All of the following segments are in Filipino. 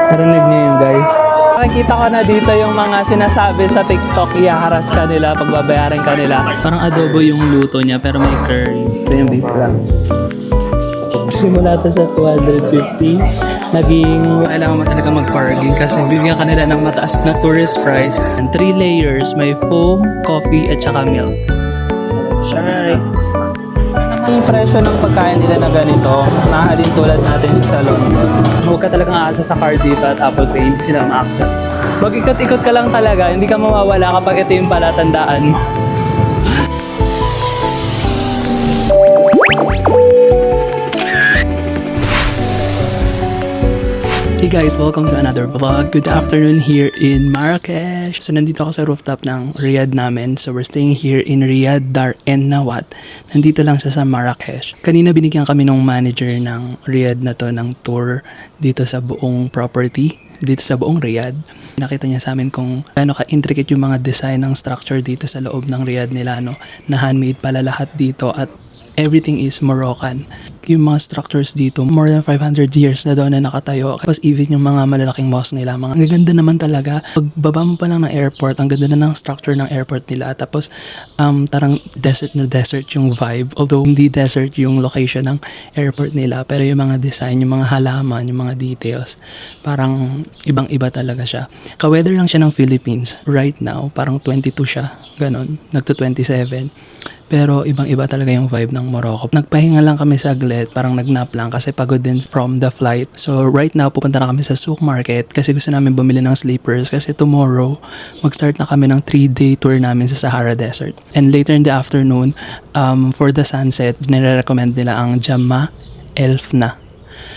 Narinig niyo yun, guys? Nakikita ko na dito yung mga sinasabi sa TikTok, ihaharas ka nila, pagbabayaran ka nila. Parang adobo yung luto niya pero may curry. Ito yung beef lang. Simula to sa 250, naging kailangan mo talaga mag-bargain kasi bibigyan ka nila ng mataas na tourist price. And 3 layers, may foam, coffee, at saka milk. So let's try. Yung presyo ng pagkain nila na ganito, nahalin tulad natin sa London. Huwag ka talagang aasa sa card dito at Apple Pay, hindi sila ma-accept. Mag-ikot-ikot ka lang talaga, hindi ka mawawala kapag ito yung palatandaan mo. Hey guys, welcome to another vlog. Good afternoon here in Marrakesh. So nandito ako sa rooftop ng Riyadh namin. So we're staying here in Riyadh Dar en Nawat. Nandito lang siya sa Marrakesh. Kanina binigyan kami ng manager ng Riyadh na to ng tour dito sa buong property, dito sa buong Riyadh. Nakita niya sa amin kung gaano ka-intricate yung mga design ng structure dito sa loob ng Riyadh nila, no? Na handmade pala lahat dito at everything is Moroccan. Yung mga structures dito, more than 500 years na daw na nakatayo. Tapos even yung mga malalaking mosque nila, ang ganda naman talaga. Pagbaba mo pa lang ng airport, ang ganda na ng structure ng airport nila. Tapos tarang desert na desert yung vibe. Although hindi desert yung location ng airport nila, pero yung mga design, yung mga halaman, yung mga details, parang ibang-iba talaga siya. Ka-weather lang siya ng Philippines right now. Parang 22 siya, ganon. Nagto 27. Pero ibang-iba talaga yung vibe ng Morocco. Nagpahinga lang kami saglit, parang nagnap lang kasi pagod din from the flight. So right now, pupunta na kami sa Souk Market kasi gusto namin bumili ng sleepers kasi tomorrow, mag-start na kami ng 3-day tour namin sa Sahara Desert. And later in the afternoon, for the sunset, nire-recommend nila ang Jama El Fna.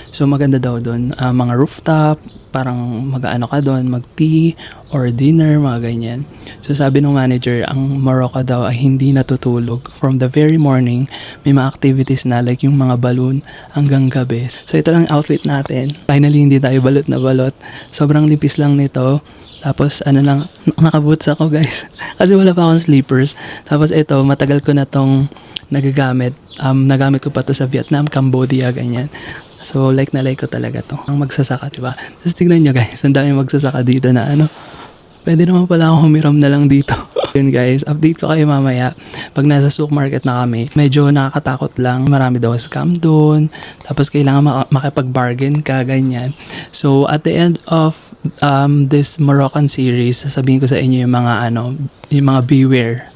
So maganda daw doon, mga rooftop, parang mag-ano ka doon, mag-tea or dinner, mga ganyan. So sabi ng manager, ang Morocco daw ay hindi natutulog. From the very morning, may mga activities na like yung mga balloon hanggang gabi. So ito lang outfit natin. Finally, hindi tayo balot na balot. Sobrang lipis lang nito. Tapos ano lang, nakaboots ako guys. Kasi wala pa akong sleepers. Tapos ito, matagal ko na tong nagagamit. Nagamit ko pa to sa Vietnam, Cambodia, ganyan. So like na like ko talaga to. Ang magsasaka, diba? Tapos tignan nyo guys, ang dami magsasaka dito na ano. Pwede naman pala ako humiram na lang dito. Yun guys, update ko kayo mamaya. Pag nasa Souk Market na kami, medyo nakakatakot lang. Marami daw scam doon. Tapos kailangan makipag-bargain ka, ganyan. So at the end of this Moroccan series, sasabihin ko sa inyo yung mga yung mga beware.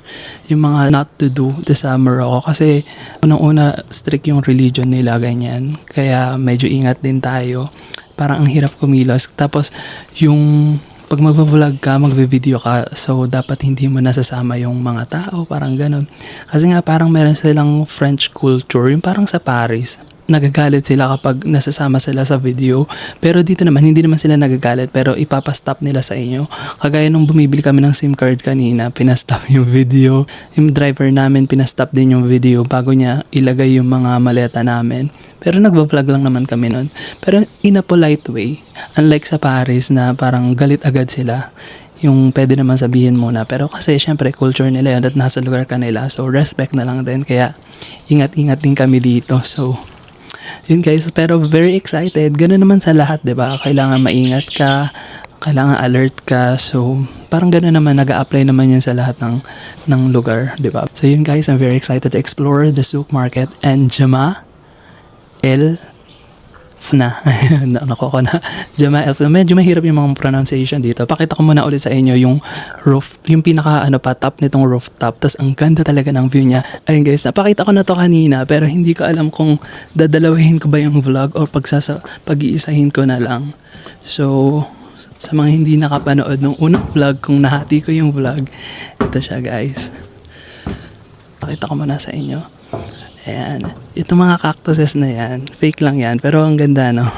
Yung mga not to do sa Morocco kasi unang-una strict yung religion nila, ganyan. Kaya medyo ingat din tayo. Parang ang hirap kumilos. Tapos yung pag magvo-vlog ka, magve-video ka, so dapat hindi mo nasasama yung mga tao, parang ganun. Kasi nga parang meron silang French culture, yung parang sa Paris. Nagagalit sila kapag nasasama sila sa video. Pero dito naman, hindi naman sila nagagalit pero ipapastop nila sa inyo. Kagaya nung bumibili kami ng SIM card kanina, pinastop yung video. Yung driver namin, pinastop din yung video bago niya ilagay yung mga maleta namin. Pero nagvo-vlog lang naman kami nun. Pero in a polite way. Unlike sa Paris na parang galit agad sila. Yung pwede naman sabihin muna. Pero kasi syempre culture nila yun at nasa lugar ka nila. So respect na lang din. Kaya ingat-ingat din kami dito. So yun guys, pero very excited. Ganun naman sa lahat, 'di ba? Kailangan maingat ka, kailangan alert ka. So, parang gano'n naman, nag-a-apply naman yan sa lahat ng lugar, 'di ba? So, yun guys, I'm very excited to explore the Souk Market and Jama El Fna. Nakoko na. Jama El Fna. Medyo mahirap yung mga pronunciation dito. Pakita ko muna ulit sa inyo yung roof, yung pinaka top nitong rooftop. Tapos ang ganda talaga ng view niya. Ayun guys, napakita ko na to kanina pero hindi ko alam kung dadalawahin ko ba yung vlog o pag-iisahin ko na lang. So, sa mga hindi nakapanood ng unang vlog, kung nahati ko yung vlog, ito siya guys. Pakita ko muna sa inyo. Ayan. Itong mga cactuses na yan, fake lang yan, pero ang ganda, no?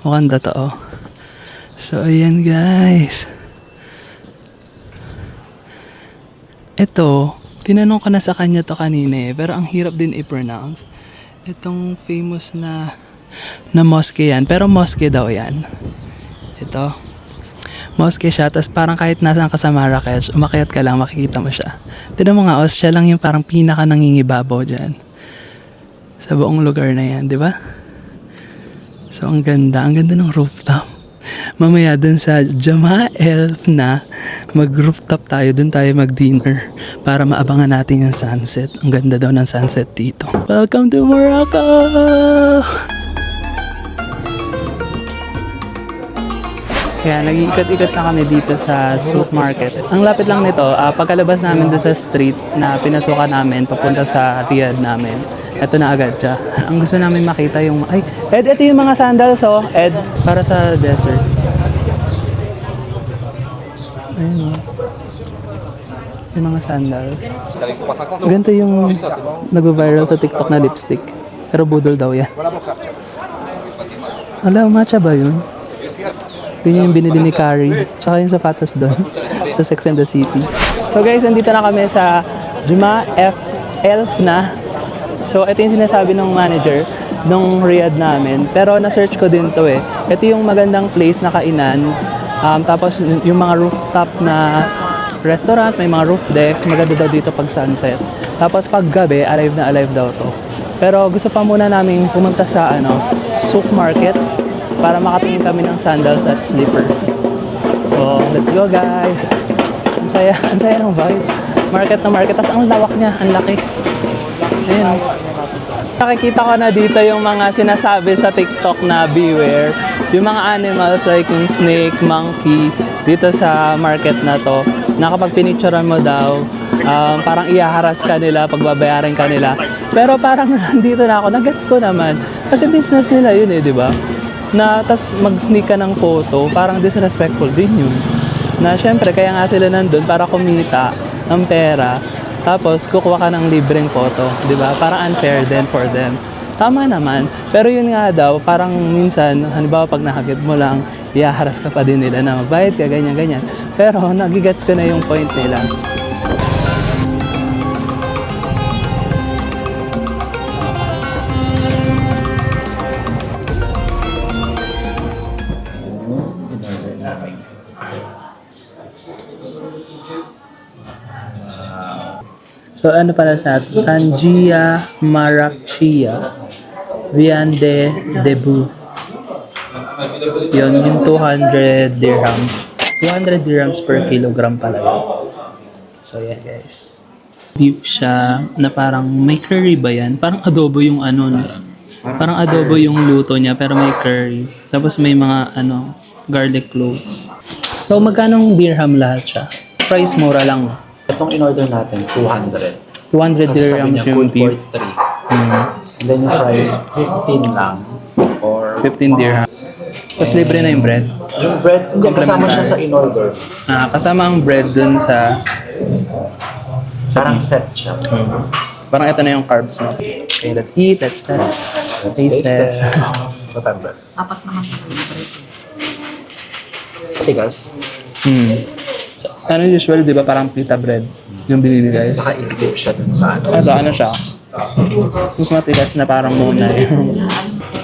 Mukhang totoo. So, ayan guys. Ito, tinanong ko na sa kanya to kanina pero ang hirap din i-pronounce. Itong famous na mosque yan, pero mosque daw yan. Ito. Mosque siya, tapos parang kahit nasaan ka sa Marrakesh, umakyat ka lang, makikita mo siya. Tignan mo nga, siya lang yung parang pinaka nangingibabaw dyan. Sa buong lugar na yan, di ba? So ang ganda ng rooftop. Mamaya dun sa Jama Elf na mag-rooftop tayo, dun tayo mag-dinner para maabangan natin yung sunset. Ang ganda daw ng sunset dito. Welcome to Morocco! Kaya nag-iikot-ikot na kami dito sa Souk Market. Ang lapit lang nito, pagkalabas namin doon sa street na pinasukan namin, papunta sa Riyadh namin. Ito na agad siya. Ang gusto namin makita yung... Ay, Ed, ito yung mga sandals, oh. Ed, para sa desert. Ayun, oh. Yung mga sandals. Ganito yung nag-viral sa TikTok na lipstick. Pero budol daw yan. Alam, matcha ba yun? Yun yung binili ni Carrie. Tsaka yung sapatos doon sa Sex and the City. So guys, nandito na kami sa Juma Elf na. So ito yung sinasabi ng manager nung Riyadh namin. Pero na-search ko din to eh. Ito yung magandang place na kainan. Tapos yung mga rooftop na restaurant, may mga roof deck. Maganda daw dito pag sunset. Tapos pag gabi, alive na alive daw to. Pero gusto pa muna namin pumunta sa Souk Market para makatingin kami ng sandals at slippers. So, let's go guys! Ang saya ng vibe. Market na market. Tapos ang lawak niya, ang laki. Ayun. Nakikita ko na dito yung mga sinasabi sa TikTok na beware. Yung mga animals like yung snake, monkey, dito sa market na to, na kapag pinicturean mo daw, parang iyaharas ka nila, pagbabayarin ka nila. Pero parang nandito na ako, nagets ko naman. Kasi business nila yun eh, di ba? Na tas mag-sneak ka ng photo, parang disrespectful din yun. Na syempre, kaya nga sila nandun para kumita ng pera, tapos kukuha ka ng libreng photo, di ba? Parang unfair din for them. Tama naman, pero yun nga daw, parang minsan, halimbawa pag nakagib mo lang, iyaharas ka pa din nila na magbayad ka, ganyan-ganyan. Pero nagigets ko na yung point nila. So ano pala siya? Tangia Marachia Viande Debut. Yun, yung 200 dirhams. 200 dirhams per kilogram pala yun. So yeah guys. Beef siya na parang may curry ba yan? Parang adobo yung no? Parang adobo yung luto niya pero may curry. Tapos may mga garlic cloves. So magkano dirham lahat siya? Price mura lang. Itong in-order natin, 200. 200 Kasi sabi dirhams niya, yung good for beef. 3. And then yung fries, 15 lang. Or 15 dirham. Tapos libre na yung bread. yung bread, hindi, kasama siya sa in-order. Kasama ang bread dun sa... Parang set siya. Parang ito na yung carbs mo. Okay, let's eat. Let's test. Taste test. September. Apat naman yung bread. Tigas. Usual, di ba, parang pita bread yung binibigay. Baka i-dip siya dun sa Ano siya? Mas matigas na parang muna yung...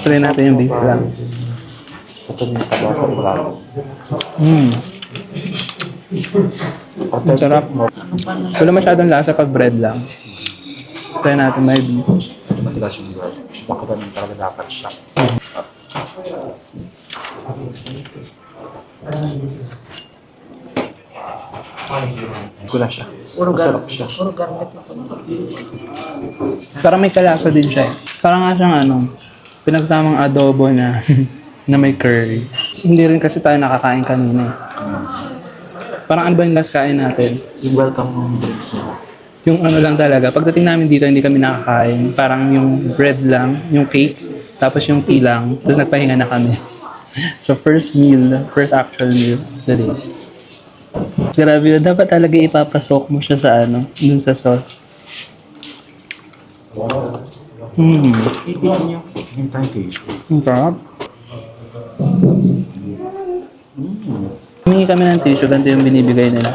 Try natin yung beef lang. Ito yung tabaw sa ulalo. Ang sarap. Wala masyadong lasa pag bread lang. Try natin may beef. Matigas yung bread. Baka ganun talaga dapat siya. Gula siya. Masarap siya. Puro garlic na po. Parang may kalasa din siya. Parang nga siyang pinagsamang adobo na na may curry. Hindi rin kasi tayo nakakain kanina. Parang ano ba yung last kain natin? Yung welcome drinks mo. Yung lang talaga. Pagdating namin dito, hindi kami nakakain. Parang yung bread lang, yung cake, tapos yung tea lang. Tapos nagpahinga na kami. So first actual meal of the day. Grabe yun. Dapat talaga ipapasok mo siya sa dun sa sauce. Yung time tissue. Ang sarap. Humingi kami ng tissue, ganito yung binibigay nila.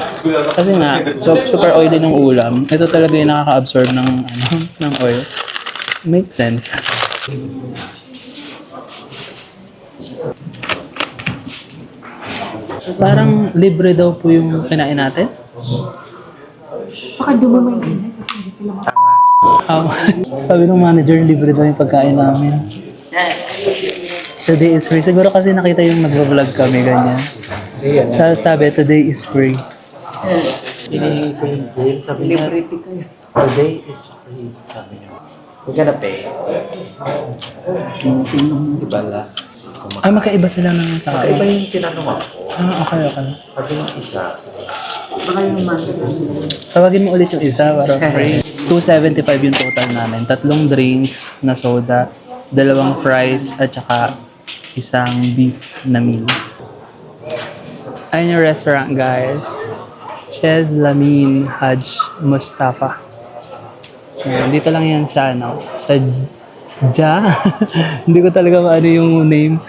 Kasi nga, super oily ng ulam. Ito talaga yung nakaka-absorb ng oil. Makes sense. Parang libre daw po yung kinain natin. Baka dumamay na yun kasi hindi sila Sabi ng manager, libre daw yung pagkain namin. Today is free. Siguro kasi nakita yung nag-vlog kami, ganyan. Sabi, today is free. Hinihingi ko yung bill. Sabi niya, today is free. Sabi niya. We're gonna pay. Diba la? Ay, magkaiba sila ng tao. Iba yung tinanong ako. Okay. Sabi ng isa. Tawagin mo ulit yung isa para free. 275 yung total namin. 3 drinks na soda, 2 fries, at saka isang beef na meal. Ayun yung restaurant, guys. Chez Lamin Haj Mustafa. Ayan, dito lang yan sa sa hindi ko talaga maano yung name.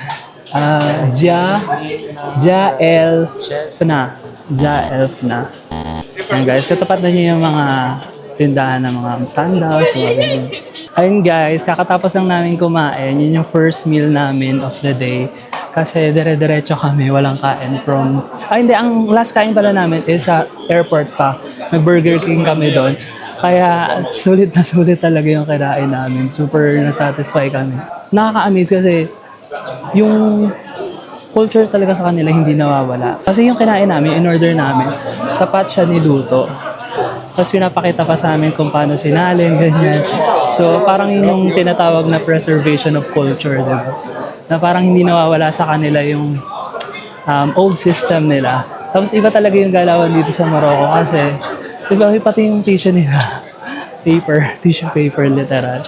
Elfna. Elfna. Ayan guys, katapat na niyo yung mga tindahan ng mga sandals. Ayun guys, kakatapos lang namin kumain. Yun yung first meal namin of the day. Kasi dire-diretso kami, walang kain from... hindi, ang last kain pala namin is sa airport pa. Nag-Burger King kami doon. Kaya sulit na sulit talaga yung kinain namin. Super na-satisfy kami. Nakaka-amaze kasi yung culture talaga sa kanila hindi nawawala. Kasi yung kinain namin, in-order namin, sapat siya niluto. Tapos pinapakita pa sa amin kung paano sinalin, ganyan. So parang yun yung tinatawag na preservation of culture, diba? Na parang hindi nawawala sa kanila yung old system nila. Tapos iba talaga yung galawan dito sa Morocco kasi diba, pati yung tissue nila. Tissue paper, literal.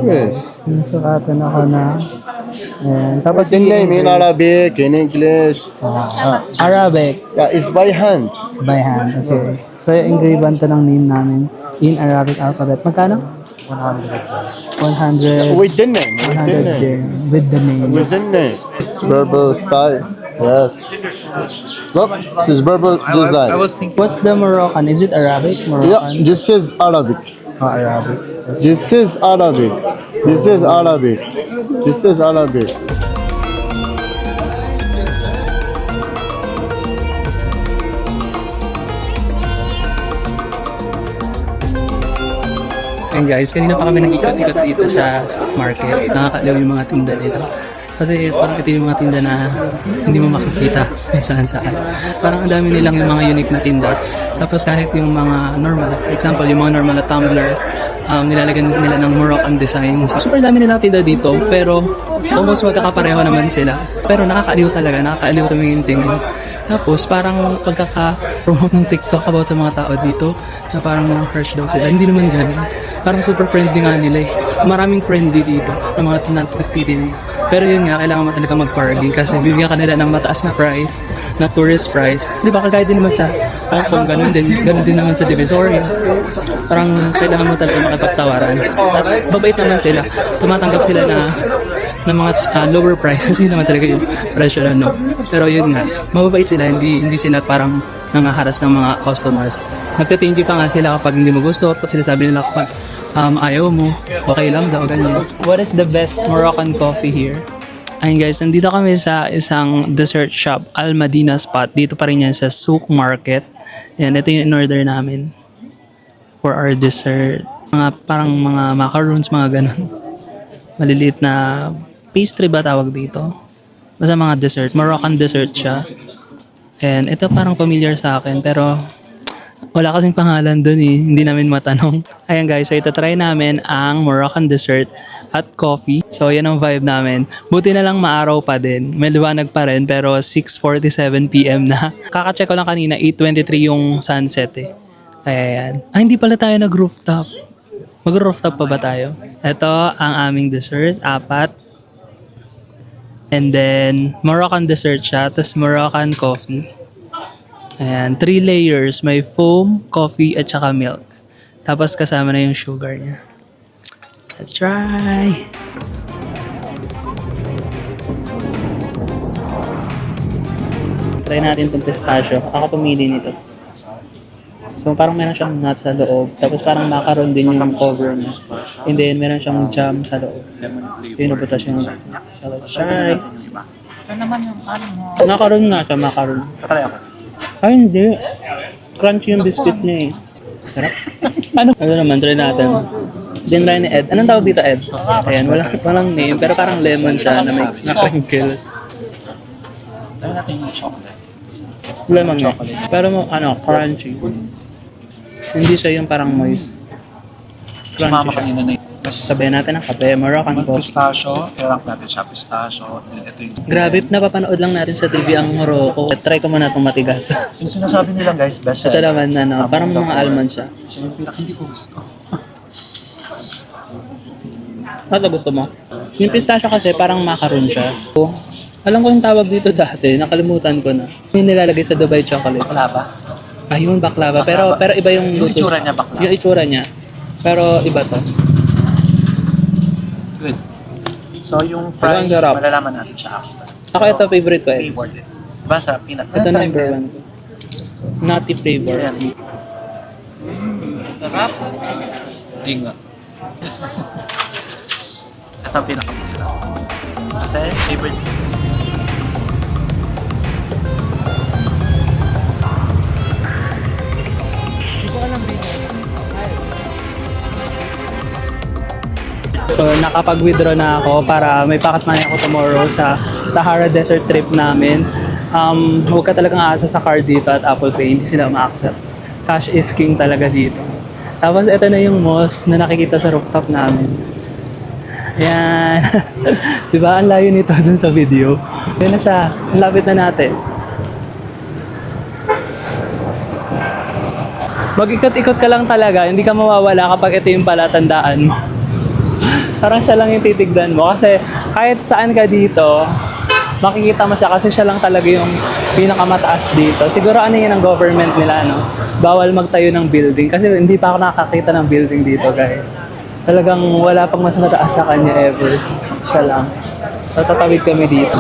Yes. Sinasukatan ako na. Ayan. Tapos The name in Arabic, in English. Arabic. Yeah, it's by hand. By hand, okay. So yung engraving to ng name namin in Arabic alphabet. Magkano? 100. With the name. 100 dirham. With the name. With the name. It's Berber style. Yes. Look, this is Berber design. What's the Moroccan? Is it Arabic? Yeah, Moroccan? this is Arabic. Arabic. This is Arabic. This is Arabic. This is Arabic. And guys, kanina pa kami nag-ikot-ikot dito sa market. Nakakaliw yung mga tinda dito. Kasi parang ito yung mga tinda na hindi mo makikita kung saan-saan. Parang ang dami nilang yung mga unique na tinda. Tapos kahit yung mga normal, for example, yung mga normal na tumbler, nilalagyan nila ng Moroccan design. Super dami nilang tinda dito, pero almost magkakapareho naman sila. Pero nakakaaliw talaga, nakakaaliw tumingin tingin. Tapos parang pagkaka-promote ng TikTok about sa mga tao dito, na parang crush daw sila. Hindi naman ganun. Parang super friendly nga nila eh. Maraming friendly dito ng mga nagtitin. Pero yun nga, kailangan mo talaga mag-bargain kasi bibigyan ka nila ng mataas na price, na tourist price. Di ba kagaya din naman sa Hong Kong, ganun din naman sa Divisoria. Parang kailangan mo talaga makapagtawaran. At babait naman sila. Tumatanggap sila ng mga lower price kasi naman talaga yung presyo na no. Pero yun nga, mababait sila, hindi sila parang nangaharas ng mga customers. Nagte-thank you pa nga sila kapag hindi mo gusto, at sinasabi nila kapag ayaw mo, okay lang daw, ganyan. What is the best Moroccan coffee here? Ayun guys, nandito kami sa isang dessert shop, Al Madina Spot. Dito pa rin yan sa Souk Market. Yan, ito yung in-order namin for our dessert. Parang mga macaroons, mga ganun. Maliliit na pastry ba tawag dito? Basta mga dessert, Moroccan dessert siya. And ito parang familiar sa akin, pero wala kasing pangalan dun eh. Hindi namin matanong. Ayan guys, so itatry namin ang Moroccan dessert at coffee. So yan ang vibe namin. Buti na lang maaraw pa din. May liwanag pa rin pero 6:47 PM na. Kaka-check ko lang kanina, 8:23 yung sunset eh. Ayan. Hindi pala tayo nag-rooftop. Mag-rooftop pa ba tayo? Ito ang aming dessert, 4. And then Moroccan dessert siya, tapos Moroccan coffee. Ayan, 3 layers. May foam, coffee, at saka milk. Tapos kasama na yung sugar niya. Let's try! Try natin itong pistachio. Ako pumili nito. So parang meron siyang nuts sa loob. Tapos parang macaron din yung cover niya. And then meron siyang jam sa loob. Pinubutas yung... So let's try! Ito naman yung ano. Macaron nga siya, macaron. Try ako. Ay, hindi. Crunchy yung biscuit niya eh. Sarap. Ano naman, try natin. Din try ni Ed. Anong tawag dito, Ed? Ayan, walang name, pero parang lemon siya na may na-crinkles. Try natin yung chocolate. Lemon nga. Pero crunchy. Hindi siya yung parang moist. Crunchy Sumama siya. kanina na yun. Sabihin natin ang kape, Moroccan coffee. Pistachio, i-rank natin siya pistachio. Then ito yung... Grabe, napapanood lang natin sa TV ang Morocco. Try ko muna itong matigas. Yung sinasabi nila guys, best Ito naman, parang mga almond siya. Siya yung pinaka hindi ko gusto. Ano gusto mo? Yung pistachio kasi parang macaron siya. Alam ko yung tawag dito dati, nakalimutan ko na. Yung nilalagay sa Dubai chocolate. Wala ba? Ayun, baklava. Pero iba yung Yung lutos. itsura niya, baklava. Yung itsura niya. Pero iba to. Good. So yung Pero ang price, sarap. malalaman natin siya after. Ako ito, favorite ko eh. Flavored it. Diba sa peanut? Ito number 1 ko. Nutty flavor. Ayan. Sarap. Hindi nga. Ito ang pinakamasarap. Kasi favorite ko. So nakapag-withdraw na ako para may packet money ako tomorrow sa Sahara Desert trip namin. Huwag ka talagang aasa sa card dito at Apple Pay, hindi sila ma-accept. Cash is king talaga dito. Tapos ito na yung mosque na nakikita sa rooftop namin. Ayan. Diba? Ang layo nito dun sa video. Yan na siya. Lapit na natin. Mag-ikot-ikot ka lang talaga. Hindi ka mawawala kapag ito yung palatandaan mo. Parang siya lang yung titigdan mo. Kasi kahit saan ka dito, makikita mo siya kasi siya lang talaga yung pinakamataas dito. Siguro ano yun ang government nila, no? Bawal magtayo ng building. Kasi hindi pa ako nakakita ng building dito, guys. Talagang wala pang mas mataas sa kanya ever. Siya lang. So tatawid kami dito.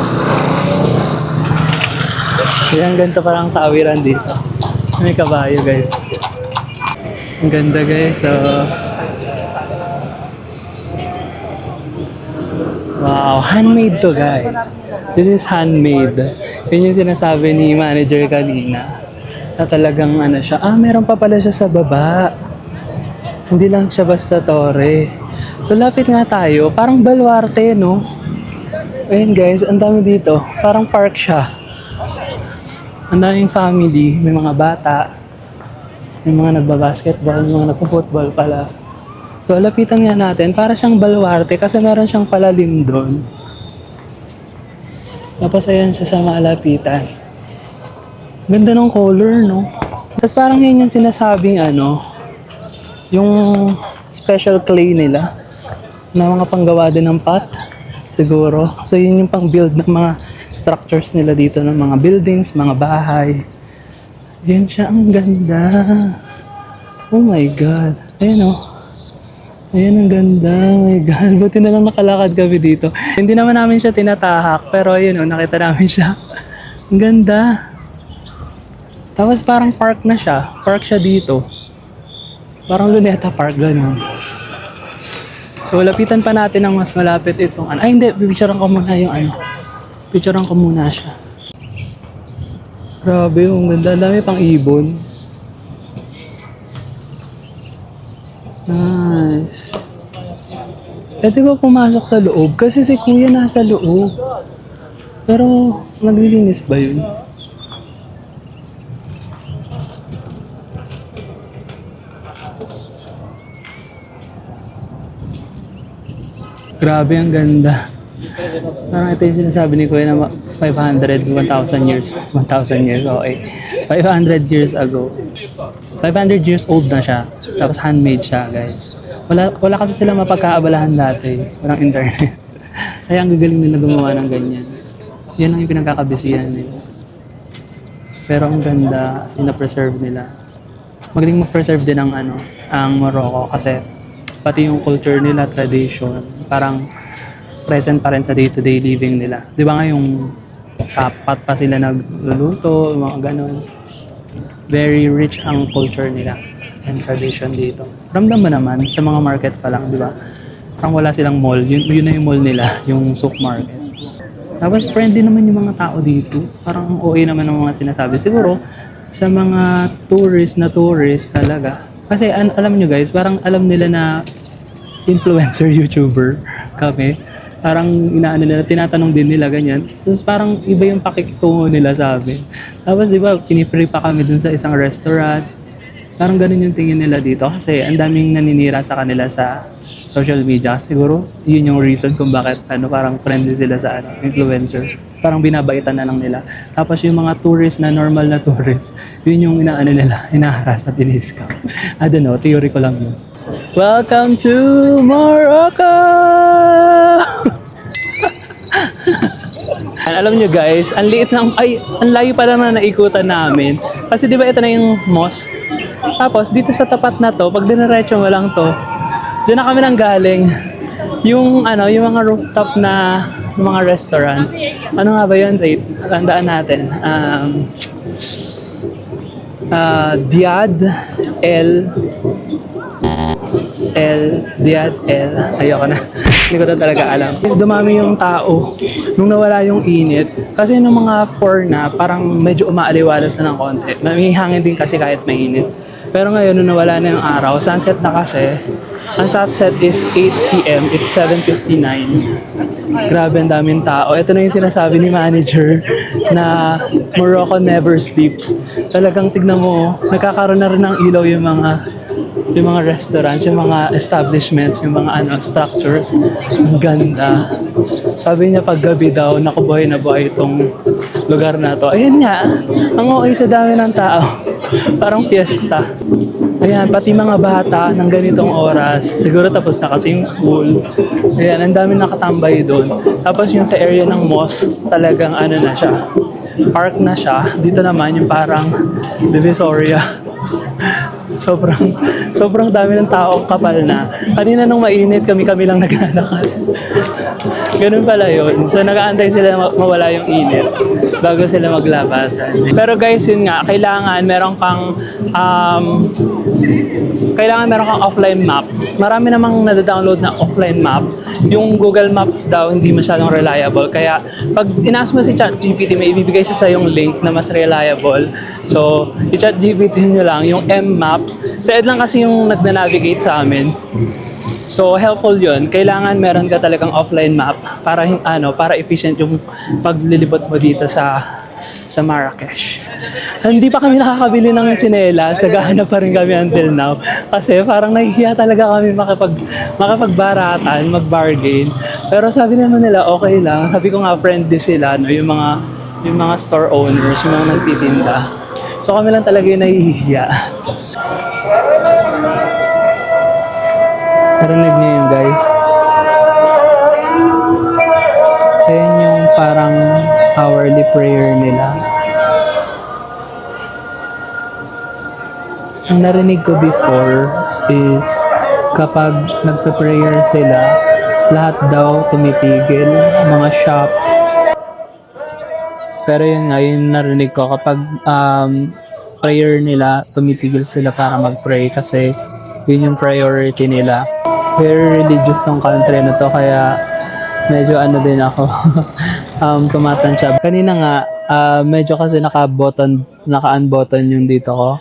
Yan, ganito parang tawiran dito. May kabayo, guys. Ang ganda, guys. So, wow, handmade to, guys. This is handmade. Yun yung sinasabi ni manager kanina. Na talagang ano siya. Meron pa pala siya sa baba. Hindi lang siya basta tore. So, lapit nga tayo. Parang baluarte, no? Ayun, guys. Ang dami dito. Parang park siya. Ang daming family. May mga bata. May mga nagbabasketball. May mga nagpo-football pala. So, lapitan nga natin. Para siyang baluarte kasi meron siyang palalim doon. Tapos ayan siya sa malapitan. Ganda ng color, no? Tapos parang yun yung sinasabing yung special clay nila na mga panggawa din ng pot, siguro. So, yun yung pang-build ng mga structures nila dito ng mga buildings, mga bahay. Yan siya, ang ganda. Oh my God. Ayan, oh. Ayan, ang ganda. Oh my God. Buti na lang nakalakad kami dito. Hindi naman namin siya tinatahak. Pero ayun, nakita namin siya. Ang ganda. Tapos parang park na siya. Park siya dito. Parang Luneta Park, gano'n. So, lapitan pa natin ang mas malapit itong Ay, hindi. Picturean ko muna yung Picturean ko muna siya. Grabe, ang ganda. Ang dami pang ibon. Nice. Pwede ba pumasok sa loob? Kasi si kuya nasa loob. Pero, naglilinis ba yun? Grabe, ang ganda. Parang ito yung sinasabi ni kuya na 500, 1,000 years. 1,000 years, okay. 500 years ago. 500 years old na siya. Tapos handmade siya, guys. Wala kasi sila mapagkaabalahan dati. Walang internet. Kaya ang gagaling nila gumawa ng ganyan. Yan ang yung pinagkakabisihan nila. Pero ang ganda, sina-preserve nila. Magaling mag-preserve din ang Morocco kasi pati yung culture nila, tradition, parang present pa rin sa day-to-day living nila. Di ba nga yung sapat pa sila nagluluto, mga ganon. Very rich ang culture nila and tradition dito. Ramdam mo naman sa mga markets pa lang, di ba? Parang wala silang mall. Yun na yung mall nila, yung souk market. Tapos friendly naman yung mga tao dito. Parang OA naman ng mga sinasabi. Siguro, sa mga tourist talaga, Kasi alam nyo guys, parang alam nila na influencer, YouTuber kami. Parang inaano nila, tinatanong din nila ganyan. Tapos parang iba yung pakikitungo nila sa amin. Tapos di ba, pinipray pa kami dun sa isang restaurant. Parang ganun yung tingin nila dito kasi ang daming naninira sa kanila sa social media. Siguro yun yung reason kung bakit parang friendly sila sa influencer. Parang binabaitan na lang nila. Tapos yung mga tourist na normal na tourist, yun yung inaano nila, inaharas at iniskam. I don't know, theory ko lang yun. Welcome to Morocco! Alam nyo guys, ang liit lang, ang layo pa lang na naikutan namin. Kasi di ba ito na yung mosque? Tapos dito sa tapat na to, pag diniretso mo lang to, dyan na kami nang galing. Yung yung mga rooftop na mga restaurant. Ano nga ba yun? Wait, tandaan natin. Diad El, ayoko na. Hindi ko na talaga alam. Is dumami yung tao nung nawala yung init. Kasi nung mga 4 na, parang medyo umaaliwalas na ng konti. May hangin din kasi kahit mainit. Pero ngayon, nung nawala na yung araw, sunset na kasi. Ang sunset is 8 p.m. It's 7:59. Grabe, ang daming tao. Ito na yung sinasabi ni manager na Morocco never sleeps. Talagang tignan mo, nagkakaroon na rin ng ilaw yung mga restaurants, yung mga establishments, yung mga structures. Ang ganda. Sabi niya pag gabi daw, nakubuhay na buhay itong lugar na to. Ayun nga, ang okay sa dami ng tao. Parang fiesta. Ayan, pati mga bata ng ganitong oras. Siguro tapos na kasi yung school. Ayan, ang dami nakatambay doon. Tapos yung sa area ng mosque, talagang na siya. Park na siya. Dito naman yung parang Divisoria. Sobrang dami ng tao, kapal na. Kanina nung mainit, kami lang naglalakad. Ganun pala yun. So nag-aantay sila mawala yung init bago sila maglabasan. Pero guys, yun nga, kailangan meron kang offline map. Marami namang nadadownload na offline map. Yung Google Maps daw hindi masyadong reliable. Kaya pag inask mo si ChatGPT, may ibibigay siya sa yung link na mas reliable. So, i-ChatGPT nyo lang yung M-Maps. Sa Ed lang kasi yung nagna-navigate sa amin. So, helpful yun. Kailangan meron ka talagang offline map para efficient yung paglilibot mo dito sa Marrakesh. Hindi pa kami nakakabili ng tsinelas. Naghahanap pa rin kami until now. Kasi parang nahihiya talaga kami makapagbaratan, mag-bargain. Pero sabi naman nila, okay lang. Sabi ko nga, friendly sila, yung mga store owners, yung mga nagtitinda. So kami lang talaga yung nahihiya. Narinig niyo yun, guys? Ayan yung parang hourly prayer nila. Ang narinig ko before is kapag nagpa-prayer sila, lahat daw tumitigil, mga shops. Pero yun nga, yung narinig ko kapag prayer nila, tumitigil sila para mag-pray kasi yun yung priority nila. Very religious tong country na to, kaya medyo din ako tumatansya. Kanina nga, medyo kasi naka-unbutton yung dito ko.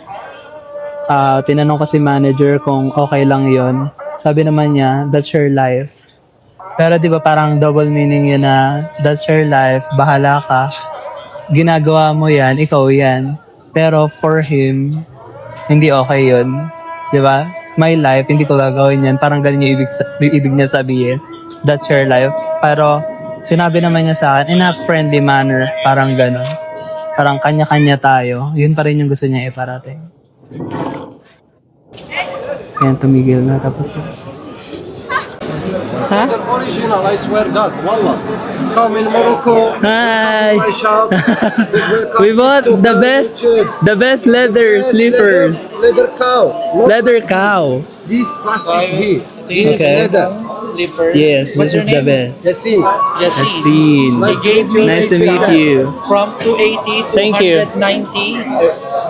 Tinanong ko si manager kung okay lang yon. Sabi naman niya, that's your life. Pero di ba parang double meaning yun na that's your life, bahala ka. Ginagawa mo yan, ikaw yan. Pero for him, hindi okay yun. Di ba? My life, hindi ko gagawin yan. Parang ganun yung ibig niya sabihin. That's your life. Pero sinabi naman niya sa akin, in a friendly manner, parang gano'n. Parang kanya-kanya tayo. Yun pa rin yung gusto niya iparating. Ayan, tumigil na. Tapos ha? The original, I swear God, wallah. Come in Morocco. Hi! My shop. We bought the best leather slippers. Leather cow. Not Leather cow. This plastic here. This Okay. leather. Slippers. Yes, this is the best. Yasin. Yasin. Nice to meet you. From 280 to Thank you. 190.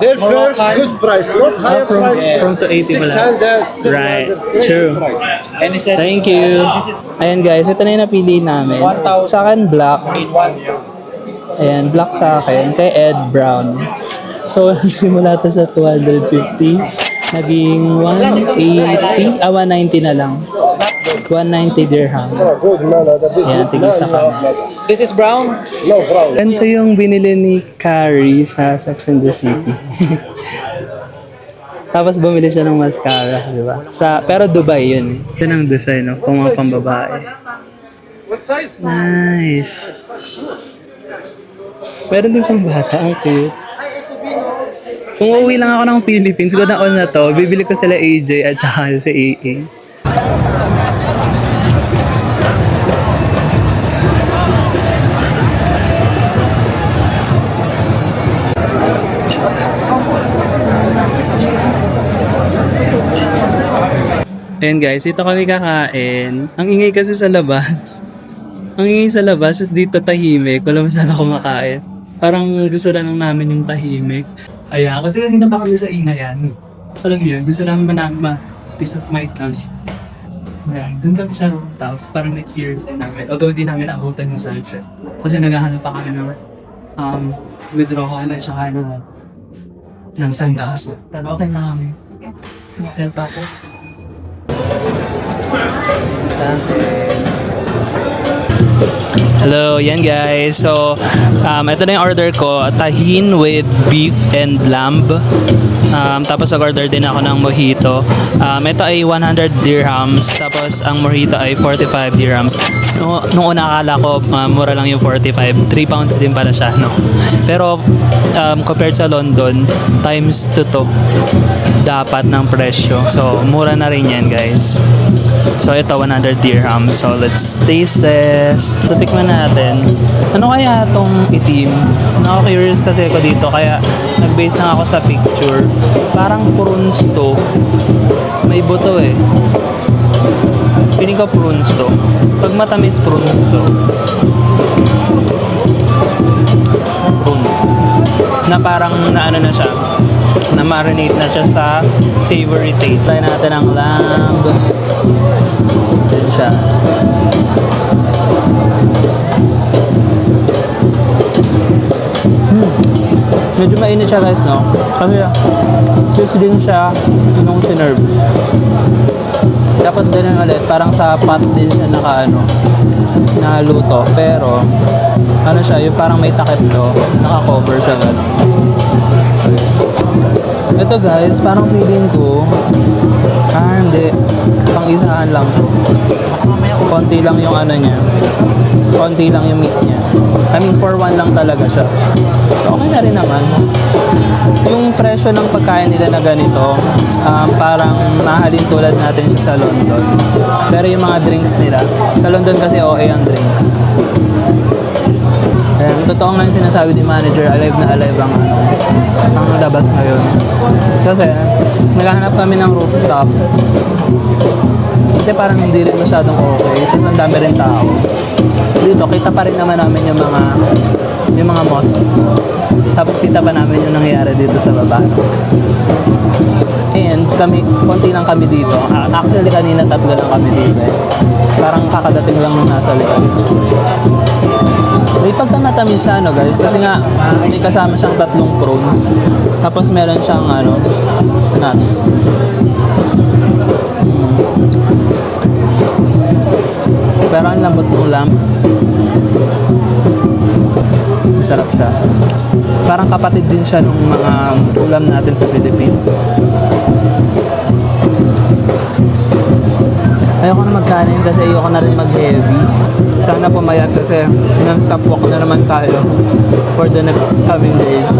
Their first good price, not higher price. From 280 mo lang. 600, 700. Right. Crazy True. price. And he said, Thank you. Ayan guys, ito na yung napili namin. 1,000. Sa akin, black. in one. Ayan, black sa akin. Kay Ed, brown. So, simula to sa 250. Naging 180, 190 na lang. 190 dirham. Good man, Yan, sige sa kanya. This is brown? No problem. Ganito yung binili ni Carrie sa Sex and the City. Tapos bumili siya ng mascara, di ba? Pero Dubai yun. Ito ang design, no? Kung mga pambabae. What size? Nice. Meron din pang bata, ang cute. Kung uuwi lang ako ng Philippines, ko na all na to, bibili ko sila AJ at saka si AA. Ayan guys, ito kami kakain. Ang ingay kasi sa labas. Ang ingay sa labas is dito tahimik. Wala masyado kumakain. Parang gusto lang namin yung tahimik. Ayan, kasi kanina pa kami sa ingayan. Alam mo yun, gusto namin peace of mind lang. Ayan, dun kami sa rooftop. Parang experience din namin. Although hindi namin abutan yung sunset. Kasi naghahanap pa kami ng withdrawal at saka ng sunglasses. Pero okay na kami. Sumakal pa ako. Hello, yan guys. So, ito na yung order ko. Tahin with beef and lamb. Tapos nag-order din ako ng mojito. Ito ay 100 dirhams. Tapos ang mojito ay 45 dirhams. Nung una akala ko, mura lang yung 45. 3 pounds din pala siya, no? Pero, compared sa London, times 2 to. Dapat ng presyo. So, mura na rin yan, guys. So, ito 100 dirhams. So, let's taste this. So, tikman natin. Ano kaya itong itim? Naka-curious kasi ako dito. Kaya, nag-base na ako sa picture. Parang prunes to. May buto eh. Piling ko prunes to. Pag matamis, prunes to. Prunes. Na parang na ano na siya. Na marinate na siya sa savory taste. Try natin ang lamb. Yan siya. Medyo mainit siya guys, no? Kasi sis din siya nung sinerve. Tapos ganun ulit, parang sa pot din siya naluto. Pero ano siya, yung parang may takip to, naka-cover siya gano'n. So ito guys, parang feeling ko hindi, pang isahan lang to. Konti lang yung ano niya, konti lang yung meat niya. I mean, for one lang talaga siya. So okay na rin naman. Yung presyo ng pagkain nila na ganito, parang mahalin tulad natin siya sa London. Pero yung mga drinks nila, sa London kasi okay ang drinks. Ayan, totoo nga yung sinasabi ni manager, alive na alive ang labas ngayon. Kasi naghahanap kami ng rooftop. Kasi parang hindi rin masyadong okay. Tapos ang dami rin tao. Dito, kita pa rin naman namin yung mga mosque. Tapos kita pa namin yung nangyayari dito sa baba. And konti lang kami dito. Actually, kanina 3 lang kami dito eh. Parang kakadating lang nung nasa likod. May pagkamatamis siya, no guys? Kasi nga, may kasama siyang 3 prawns. Tapos meron siyang, nuts. Pero ang lambot ng lamb. Sarap siya. Parang kapatid din siya nung mga ulam natin sa Philippines. Ayoko na magkanin kasi ayoko na rin mag-heavy. Sana pumayat kasi non-stop walk na naman tayo for the next coming days.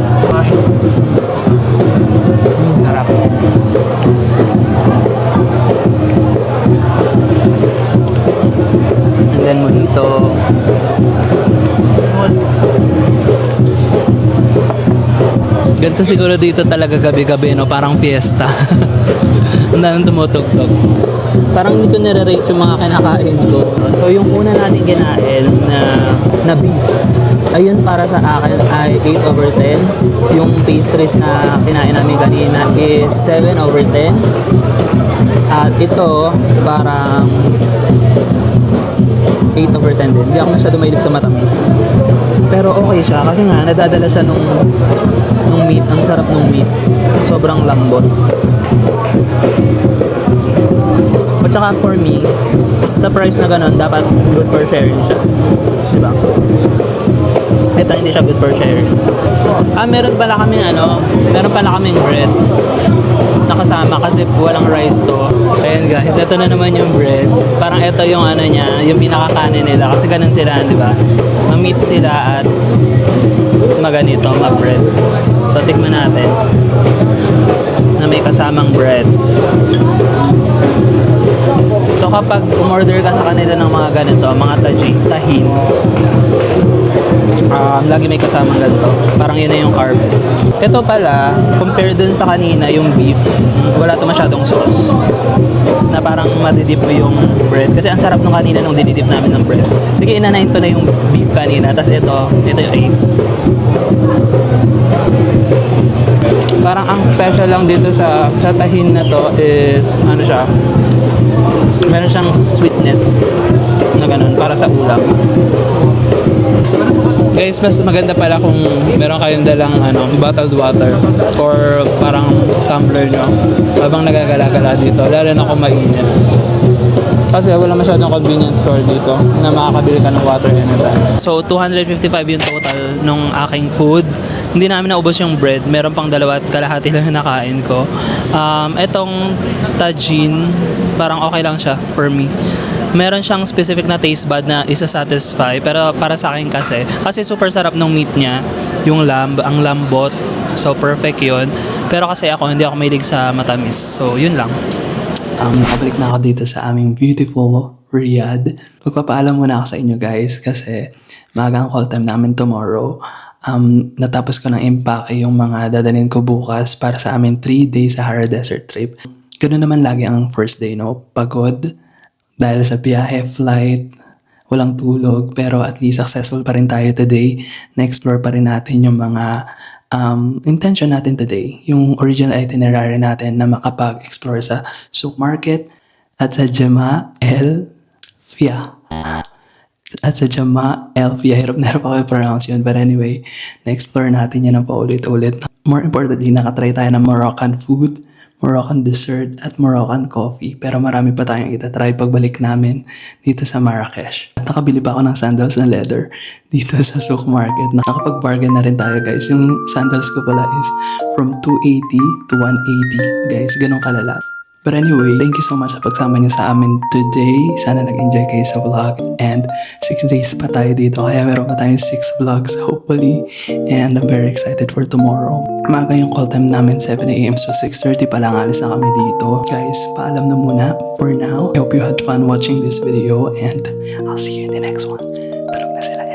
Sarap. And then mojito. Ganito siguro dito talaga gabi-gabi, no? Parang fiesta. Ang daming tumutugtog. Parang hindi ko nare-rate yung mga kinakain ko. So yung una natin kinain na beef, ayun para sa akin ay 8/10. Yung pastries na kinain namin kanina is 7/10. At ito parang 8 over 10 din. Hindi ako masyado mahilig sa matamis. Pero okay siya kasi nga nadadala siya nung meat. Ang sarap nung meat. Sobrang lambot. At saka for me, sa price na ganun, dapat good for sharing siya. Diba? Ito hindi siya good for sharing. Meron pala kaming bread nakasama kasi walang rice to. Ayan guys, ito na naman yung bread. Parang ito yung ano niya, yung pinakakanin nila kasi ganun sila, di ba? Ma-meat sila at maganito, ma-bread. So tikman natin na may kasamang bread. So kapag umorder ka sa kanila ng mga ganito, mga tahin, lagi may kasamang ganito. Parang yun na yung carbs. Ito pala, compare dun sa kanina, yung beef, wala to masyadong sauce. Na parang madidip mo yung bread. Kasi ang sarap nung kanina nung dinidip namin ng bread. Sige, inanayin ko na yung beef kanina. Tapos ito yung egg. Parang ang special lang dito sa tahin na to is, ano siya, meron siyang sweetness na ganun, para sa ulam. Guys, mas maganda pala kung meron kayong dalang bottled water or parang tumbler nyo habang nagagala-gala dito, lalo na kung mainit. Kasi wala masyadong convenience store dito na makakabili ka ng water anytime. So, 255 yung total nung aking food. Hindi namin naubos yung bread. Meron pang 2.5 lang yung nakain ko. Etong tajin, parang okay lang siya for me. Meron siyang specific na taste bud na isa-satisfy. Pero para sa akin kasi super sarap ng meat niya. Yung ang lambot. So, perfect yun. Pero kasi hindi ako mahilig sa matamis. So, yun lang. Nakabalik na ako dito sa aming beautiful Riyadh. Magpapaalam muna ako sa inyo guys kasi maaga ang call time namin tomorrow. Natapos ko ng impake yung mga dadalhin ko bukas para sa amin 3 days Sahara Desert trip. Ganoon naman lagi ang first day, no? Pagod dahil sa biyahe, flight, walang tulog, pero at least successful pa rin tayo today. Na-explore pa rin natin yung mga intention natin today, yung original itinerary natin na makapag-explore sa Souk Market at sa Jama El Fia. Hirap na hirap ako i-pronounce yun. But anyway, na-explore natin yan ng paulit-ulit. More importantly, nakatry tayo ng Moroccan food, Moroccan dessert, at Moroccan coffee. Pero marami pa tayong itatry pagbalik namin dito sa Marrakesh. At nakabili pa ako ng sandals na leather dito sa Souk Market. Nakapag-bargain na rin tayo guys. Yung sandals ko pala is from 280 to 180. Guys, ganun kalala. But anyway, thank you so much sa pagsama niyo sa amin today. Sana nag-enjoy kayo sa vlog. And 6 days pa tayo dito. Kaya meron pa tayong 6 vlogs hopefully. And I'm very excited for tomorrow. Umaga yung call time namin 7 AM. So 6:30 pa lang alis na kami dito. Guys, paalam na muna for now. I hope you had fun watching this video. And I'll see you in the next one. Tulog na sila.